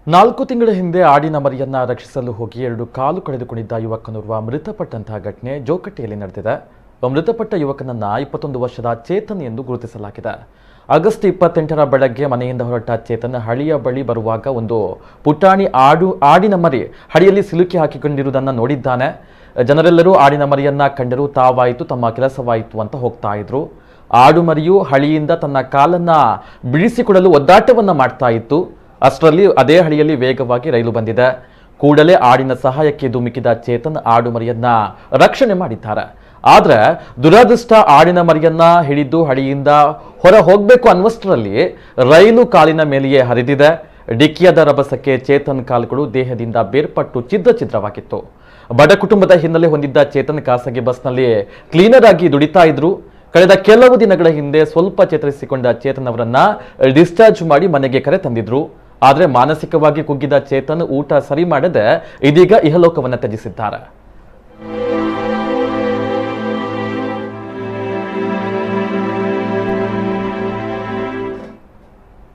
4 ತಿಂಗಳ ಹಿಂದೆ ಆಡಿನ ಮರಿಯನ್ನ ರಕ್ಷಿಸಲು ಹೋಗಿ 2 ಕಾಲು ಕಳೆದುಕೊಂಡಿದ್ದ ಯುವಕನೋರ್ವ ಮೃತಪಟ್ಟಂತಹ ಘಟನೆ ಜೋಕಟ್ಟೆಯಲ್ಲಿ ನಡೆದಿದೆ. ಮೃತಪಟ್ಟ ಯುವಕನನ್ನ 21 ವರ್ಷದ ಚೇತನ್ ಎಂದು ಗುರುತಿಸಲಾಗಿದೆ. ಆಗಸ್ಟ್ 28ರ ಬೆಳಗ್ಗೆ ಮನೆಯಿಂದ ಹೊರಟ ಚೇತನ್ ಹಳಿಯ ಬಳಿ ಬರುವಾಗ ಒಂದು ಪುಟಾಣಿ ಆಡಿನ ಮರಿ ಹಳಿಯಲ್ಲಿ ಸಿಲುಕಿ ಹಾಕಿಕೊಂಡಿರುವುದನ್ನು ನೋಡಿದ್ದಾನೆ. ಜನರೆಲ್ಲರೂ ಆಡಿನ ಮರಿಯನ್ನ ಕಂಡರೂ ತಾವಾಯಿತು ತಮ್ಮ ಕೆಲಸವಾಯಿತು ಅಂತ ಹೋಗ್ತಾ ಇದ್ರು. ಆಡು ಮರಿಯು ಹಳಿಯಿಂದ ತನ್ನ ಕಾಲನ್ನ ಬಿಡಿಸಿಕೊಡಲು ಒದ್ದಾಟವನ್ನ ಮಾಡ್ತಾ ಇತ್ತು. ಅಷ್ಟರಲ್ಲಿ ಅದೇ ಹಳಿಯಲ್ಲಿ ವೇಗವಾಗಿ ರೈಲು ಬಂದಿದೆ. ಕೂಡಲೇ ಆಡಿನ ಸಹಾಯಕ್ಕೆ ಧುಮುಕಿದ ಚೇತನ್ ಆಡು ಮರಿಯನ್ನ ರಕ್ಷಣೆ ಮಾಡಿದ್ದಾರೆ. ಆದ್ರೆ ದುರದೃಷ್ಟ ಆಡಿನ ಮರಿಯನ್ನ ಹಿಡಿದು ಹಳಿಯಿಂದ ಹೊರ ಹೋಗ್ಬೇಕು ಅನ್ನುವಷ್ಟರಲ್ಲಿ ರೈಲು ಕಾಲಿನ ಮೇಲೆಯೇ ಹರಿದಿದೆ. ಡಿಕ್ಕಿಯಾದ ರಭಸಕ್ಕೆ ಚೇತನ್ ಕಾಲುಗಳು ದೇಹದಿಂದ ಬೇರ್ಪಟ್ಟು ಛಿದ್ರವಾಗಿತ್ತು. ಬಡ ಕುಟುಂಬದ ಹಿನ್ನೆಲೆ ಹೊಂದಿದ್ದ ಚೇತನ್ ಖಾಸಗಿ ಬಸ್ನಲ್ಲಿ ಕ್ಲೀನರ್ ಆಗಿ ದುಡಿತಾ ಇದ್ರು. ಕಳೆದ ಕೆಲವು ದಿನಗಳ ಹಿಂದೆ ಸ್ವಲ್ಪ ಚೇತರಿಸಿಕೊಂಡ ಚೇತನ್ ಅವರನ್ನ ಡಿಸ್ಚಾರ್ಜ್ ಮಾಡಿ ಮನೆಗೆ ಕರೆ ತಂದಿದ್ರು. ಆದರೆ ಮಾನಸಿಕವಾಗಿ ಕುಗ್ಗಿದ ಚೇತನ್ ಊಟ ಸರಿ ಮಾಡದೆ ಇದೀಗ ಇಹಲೋಕವನ್ನ ತ್ಯಜಿಸಿದ್ದಾರೆ.